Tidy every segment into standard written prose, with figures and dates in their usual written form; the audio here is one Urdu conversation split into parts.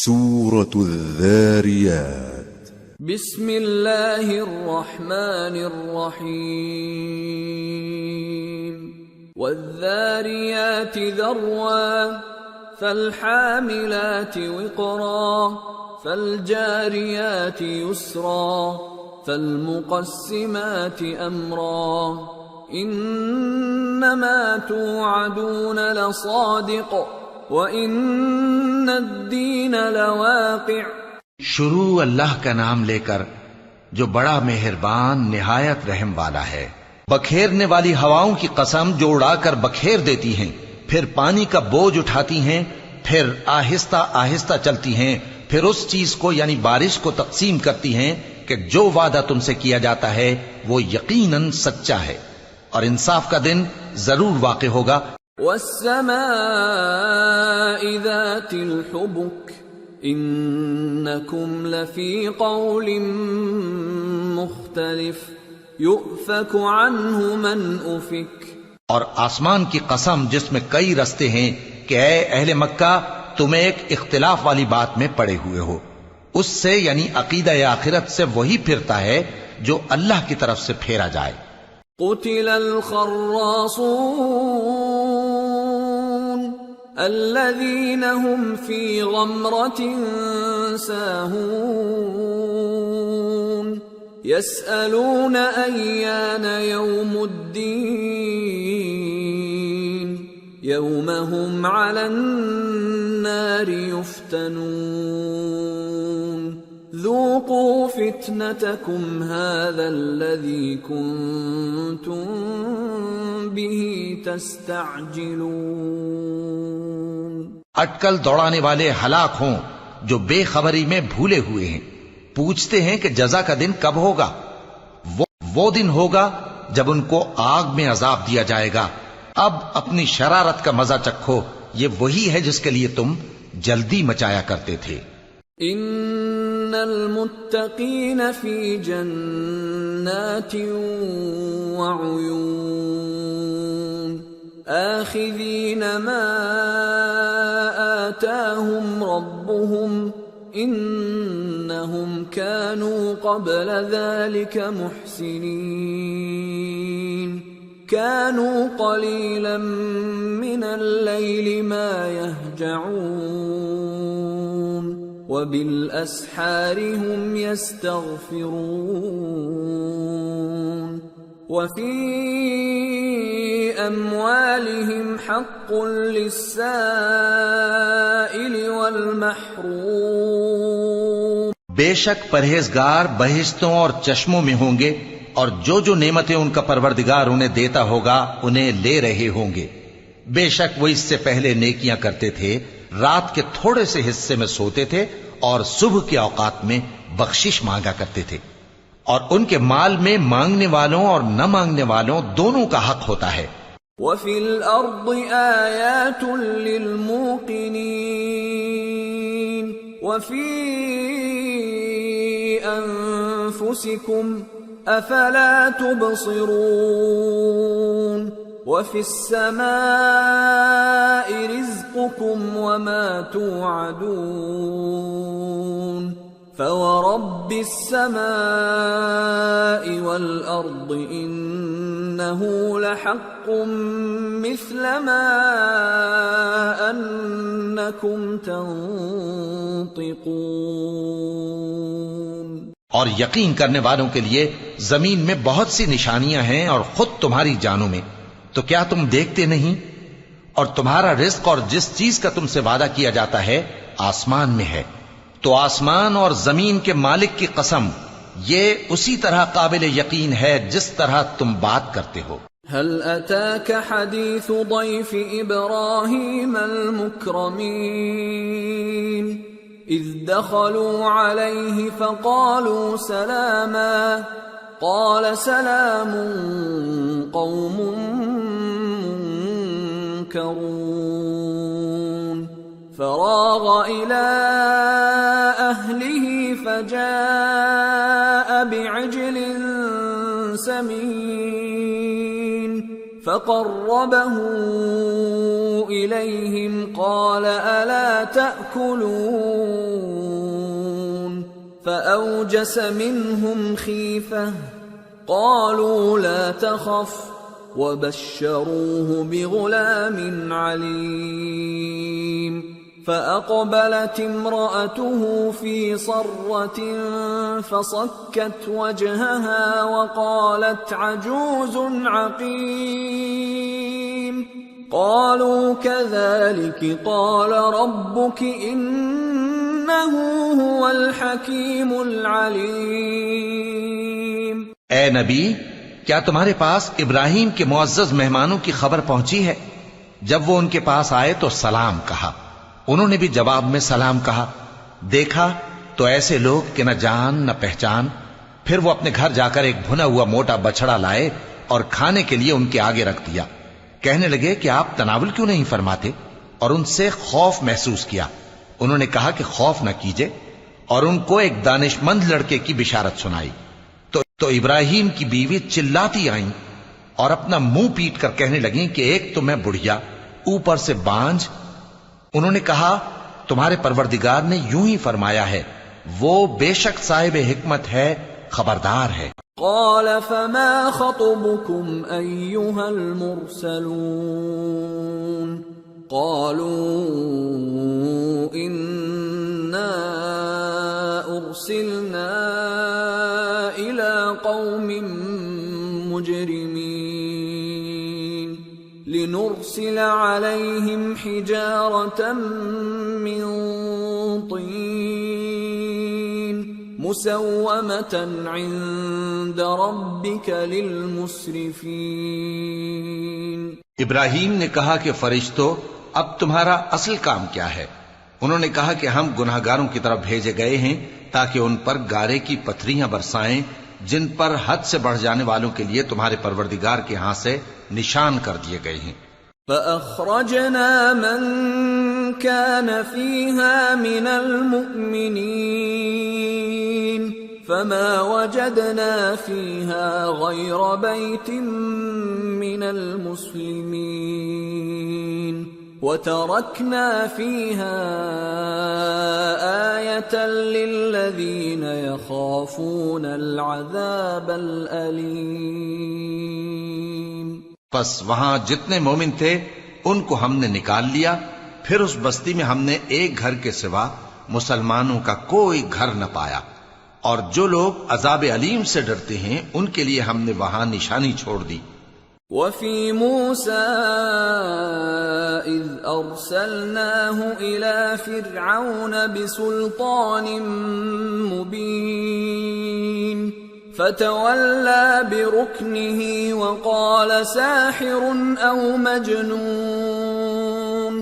سورة الذاريات بسم اللہ الرحمن الرحیم والذاریات ذروا فالحاملات وقرا فالجاریات یسرا فالمقسمات امرا انما توعدون لصادق وَإِنَّ الدِّينَ لَوَاقِعٌ۔ شروع اللہ کا نام لے کر جو بڑا مہربان نہایت رحم والا ہے۔ بکھیرنے والی ہواؤں کی قسم جو اڑا کر بکھیر دیتی ہیں، پھر پانی کا بوجھ اٹھاتی ہیں، پھر آہستہ آہستہ چلتی ہیں، پھر اس چیز کو یعنی بارش کو تقسیم کرتی ہیں کہ جو وعدہ تم سے کیا جاتا ہے وہ یقیناً سچا ہے، اور انصاف کا دن ضرور واقع ہوگا۔ والسماء ذات الحبك إنكم لفي قول مختلف يؤفك عنه من أفك۔ اور آسمان کی قسم جس میں کئی رستے ہیں کہ اے اہل مکہ تم ایک اختلاف والی بات میں پڑے ہوئے ہو، اس سے یعنی عقیدہ آخرت سے وہی پھرتا ہے جو اللہ کی طرف سے پھیرا جائے۔ قتل الخراصون الذين هم في غمرة ساهون يسألون أيان يوم الدين يوم هم على النار يفتنون ذوقوا فتنتكم هذا الذي كنتم به تستعجلون۔ اٹکل دوڑانے والے ہلاک ہوں جو بے خبری میں بھولے ہوئے ہیں، پوچھتے ہیں کہ جزا کا دن کب ہوگا؟ وہ دن ہوگا جب ان کو آگ میں عذاب دیا جائے گا۔ اب اپنی شرارت کا مزہ چکھو، یہ وہی ہے جس کے لیے تم جلدی مچایا کرتے تھے۔ ان المتقین فی جنات وعیون آخذین ما آتاهم ربهم انہم كانوا قبل ذلك محسنین كانوا قلیلا من اللیل ما یہجعون وبالاسحار هم يستغفرون وفي اموالهم حق للسائل والمحروم۔ بے شک پرہیزگار بہشتوں اور چشموں میں ہوں گے، اور جو جو نعمتیں ان کا پروردگار انہیں دیتا ہوگا انہیں لے رہے ہوں گے۔ بے شک وہ اس سے پہلے نیکیاں کرتے تھے، رات کے تھوڑے سے حصے میں سوتے تھے اور صبح کے اوقات میں بخشش مانگا کرتے تھے، اور ان کے مال میں مانگنے والوں اور نہ مانگنے والوں دونوں کا حق ہوتا ہے۔ وَفِي الْأَرْضِ آيَاتٌ لِّلْمُوقِنِينَ وَفِي أَنفُسِكُمْ أَفَلَا تُبْصِرُونَ وَفِي السَّمَاءِ رِزْقُكُمْ وَمَا تُوعَدُونَ فَوَرَبِّ السَّمَاءِ وَالْأَرْضِ إِنَّهُ لَحَقٌّ مِثْلَ مَا أَنَّكُمْ تَنطِقُونَ۔ اور یقین کرنے والوں کے لیے زمین میں بہت سی نشانیاں ہیں اور خود تمہاری جانوں میں، تو کیا تم دیکھتے نہیں؟ اور تمہارا رزق اور جس چیز کا تم سے وعدہ کیا جاتا ہے آسمان میں ہے، تو آسمان اور زمین کے مالک کی قسم یہ اسی طرح قابل یقین ہے جس طرح تم بات کرتے ہو۔ هل اتاك حديث ضيف ابراهيم المكرمين اذ دخلوا عليه فقالوا سلاما قال سلام قوم منكرون فراغ الى اهله فجاء بعجل سمين فقربه إليهم قال ألا تأكلون فأوجس منهم خيفة قالوا لا تخف وبشروه بغلام عليم فأقبلت امرأته في صرة فصكت وجهها وقالت عجوز عقيم قالوا كذلك قال ربك إنه هو الحكيم العليم. اے نبی، کیا تمہارے پاس ابراہیم کے معزز مہمانوں کی خبر پہنچی ہے؟ جب وہ ان کے پاس آئے تو سلام کہا، انہوں نے بھی جواب میں سلام کہا. دیکھا تو ایسے لوگ کہ نہ جان نہ پہچان. پھر وہ اپنے گھر جا کر ایک بھنا ہوا موٹا بچڑا لائے اور کھانے کے لیے ان کے آگے رکھ دیا. کہنے لگے کہ آپ تناول کیوں نہیں فرماتے؟ اور ان سے خوف محسوس کیا. انہوں نے کہا کہ خوف نہ کیجے، اور ان کو ایک دانش مند لڑکے کی بشارت سنائی. تو ابراہیم کی بیوی چلاتی آئیں اور اپنا منہ پیٹ کر کہنے لگیں کہ ایک تو میں بڑھیا، اوپر سے بانجھ. انہوں نے کہا تمہارے پروردگار نے یوں ہی فرمایا ہے، وہ بے شک صاحب حکمت ہے، خبردار ہے. قال فما خطبكم أيها المرسلون قالوا إنا أرسلنا إلى قوم مجرمين لنرسل عليهم حجارة من طين مسومة عند ربك للمسرفين. ابراہیم نے کہا کہ فرشتو، اب تمہارا اصل کام کیا ہے؟ انہوں نے کہا کہ ہم گناہگاروں کی طرف بھیجے گئے ہیں تاکہ ان پر گارے کی پتھریاں برسائیں جن پر حد سے بڑھ جانے والوں کے لیے تمہارے پروردگار کے ہاں سے نشان کر دیے گئے ہیں. فأخرجنا من كان فيها من المؤمنين فما وجدنا فيها غير بيت من المسلمين وتركنا فيها آية للذين يخافون العذاب الأليم. پس وہاں جتنے مومن تھے ان کو ہم نے نکال لیا. پھر اس بستی میں ہم نے ایک گھر کے سوا مسلمانوں کا کوئی گھر نہ پایا، اور جو لوگ عذاب علیم سے ڈرتے ہیں ان کے لیے ہم نے وہاں نشانی چھوڑ دی. وفي موسى إذ أرسلناه إلى فرعون بسلطان مبين فتولى بركنه وقال ساحر أو مجنون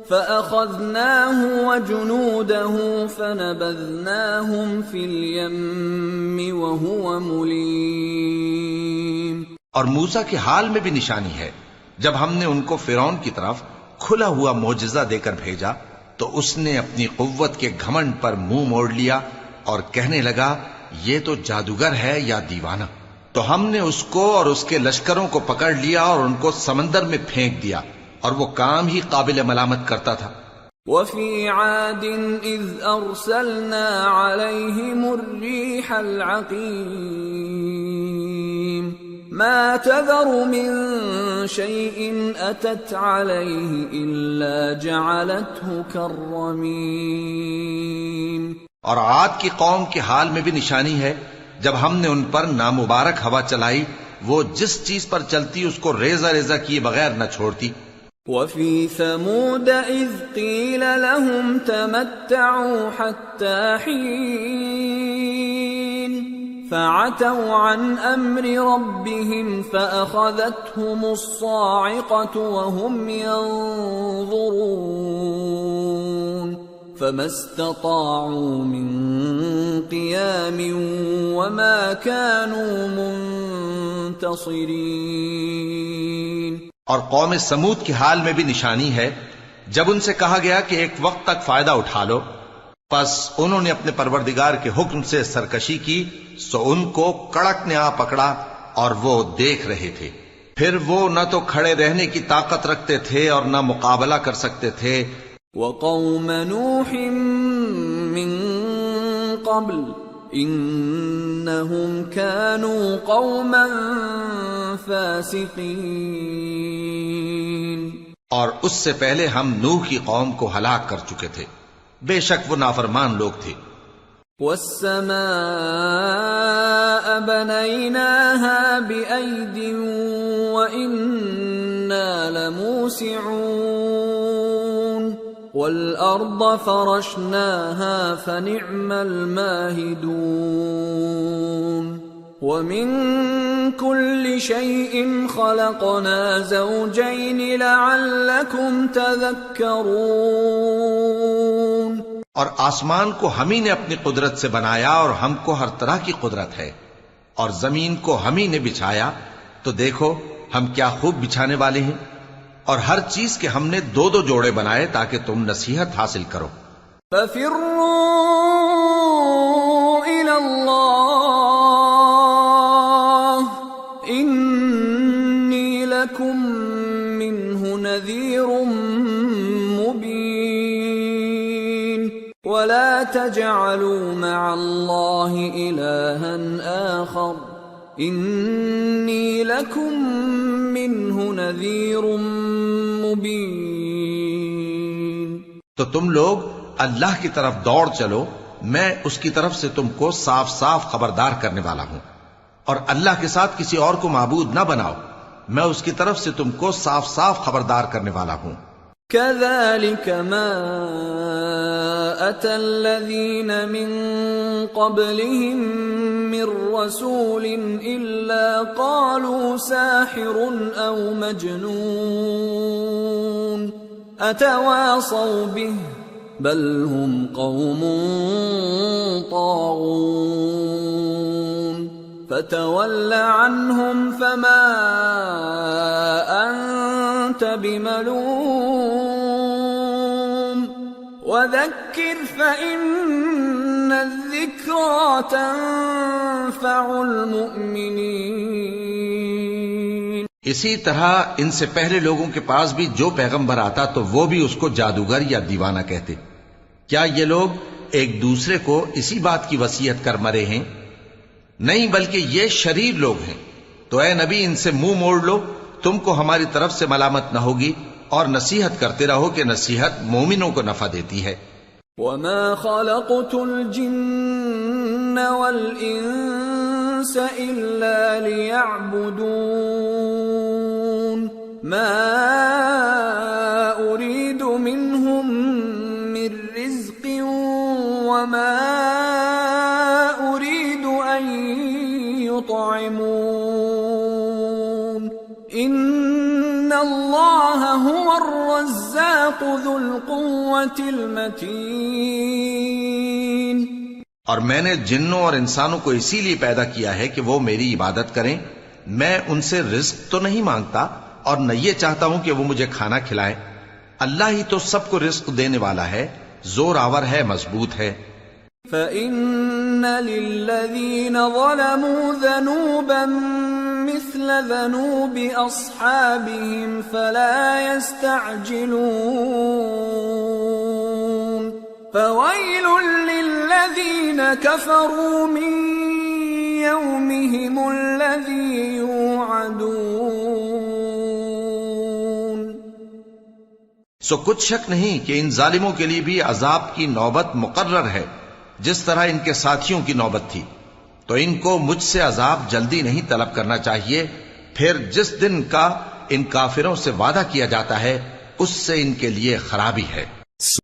فأخذناه وجنوده فنبذناهم في اليم وهو مليم. اور موسیٰ کے حال میں بھی نشانی ہے. جب ہم نے ان کو فرعون کی طرف کھلا ہوا معجزہ دے کر بھیجا تو اس نے اپنی قوت کے گھمنڈ پر منہ موڑ لیا اور کہنے لگا یہ تو جادوگر ہے یا دیوانہ. تو ہم نے اس کو اور اس کے لشکروں کو پکڑ لیا اور ان کو سمندر میں پھینک دیا، اور وہ کام ہی قابل ملامت کرتا تھا. وفي عاد إذ أرسلنا عليهم الريح العقيم ما تذر من شيء أتت عليه إلا جعلته كالرميم. اور عاد کی قوم کے حال میں بھی نشانی ہے. جب ہم نے ان پر نامبارک ہوا چلائی، وہ جس چیز پر چلتی اس کو ریزہ ریزہ کیے بغیر نہ چھوڑتی. وفي ثمود إذ قيل لهم تمتعوا حتى حين فعتوا عن أمر ربهم فأخذتهم الصاعقة وهم ينظرون فما استطاعوا من قيام وما كانوا منتصرين. اور قوم سمود کے حال میں بھی نشانی ہے. جب ان سے کہا گیا کہ ایک وقت تک فائدہ اٹھا لو، پس انہوں نے اپنے پروردگار کے حکم سے سرکشی کی، سو ان کو کڑک نے آ پکڑا اور وہ دیکھ رہے تھے. پھر وہ نہ تو کھڑے رہنے کی طاقت رکھتے تھے اور نہ مقابلہ کر سکتے تھے. وقوم نوح من قبل انہم كانوا قوما فاسقین. اور اس سے پہلے ہم نوح کی قوم کو ہلاک کر چکے تھے، بے شک وہ نافرمان لوگ تھے. والسماء بنيناها بأيد وإنا لموسعون والأرض فرشناها فنعم الماهدون ومن كل شيء خلقنا زوجين لعلكم تذكرون. اور آسمان کو ہم ہی نے اپنی قدرت سے بنایا اور ہم کو ہر طرح کی قدرت ہے، اور زمین کو ہم ہی نے بچھایا تو دیکھو ہم کیا خوب بچھانے والے ہیں، اور ہر چیز کے ہم نے دو دو جوڑے بنائے تاکہ تم نصیحت حاصل کرو. ففروا إلى الله إني لكم منه نذير مبين ولا تجعلوا مع الله إلها آخر إني لكم منه نذير مبين. تو تم لوگ اللہ کی طرف دوڑ چلو، میں اس کی طرف سے تم کو صاف صاف خبردار کرنے والا ہوں، اور اللہ کے ساتھ کسی اور کو معبود نہ بناؤ، میں اس کی طرف سے تم کو صاف صاف خبردار کرنے والا ہوں. كذلك ما أتى الذين من قبلهم من رسول إلا قالوا ساحر أو مجنون أتواصوا به بل هم قوم طاغون فتول عنهم فما أنت بملوم وذكر فإن الذكرى تنفع المؤمنين. اسی طرح ان سے پہلے لوگوں کے پاس بھی جو پیغمبر آتا تو وہ بھی اس کو جادوگر یا دیوانہ کہتے. کیا یہ لوگ ایک دوسرے کو اسی بات کی وصیت کر مرے ہیں؟ نہیں، بلکہ یہ شریر لوگ ہیں. تو اے نبی ان سے منہ موڑ لو، تم کو ہماری طرف سے ملامت نہ ہوگی، اور نصیحت کرتے رہو کہ نصیحت مومنوں کو نفع دیتی ہے. وما خلقت الجن والانس الا ليعبدون ما اريد منهم من رزق وما اريد ان يطعمون ان اللہ هو الرزاق ذو القوة المتین. اور میں نے جنوں اور انسانوں کو اسی لیے پیدا کیا ہے کہ وہ میری عبادت کریں. میں ان سے رزق تو نہیں مانگتا اور نہ یہ چاہتا ہوں کہ وہ مجھے کھانا کھلائیں. اللہ ہی تو سب کو رزق دینے والا ہے، زور آور ہے، مضبوط ہے. فَإِنَّ لِلَّذِينَ ظَلَمُوا ذَنُوبًا مثل ذنوب أصحابهم فلا يستعجلون فويل للذين كفروا من يومهم الذي يوعدون. سو کچھ شک نہیں کہ ان ظالموں کے لیے بھی عذاب کی نوبت مقرر ہے، جس طرح ان کے ساتھیوں کی نوبت تھی. تو ان کو مجھ سے عذاب جلدی نہیں طلب کرنا چاہیے، پھر جس دن کا ان کافروں سے وعدہ کیا جاتا ہے اس سے ان کے لیے خرابی ہے.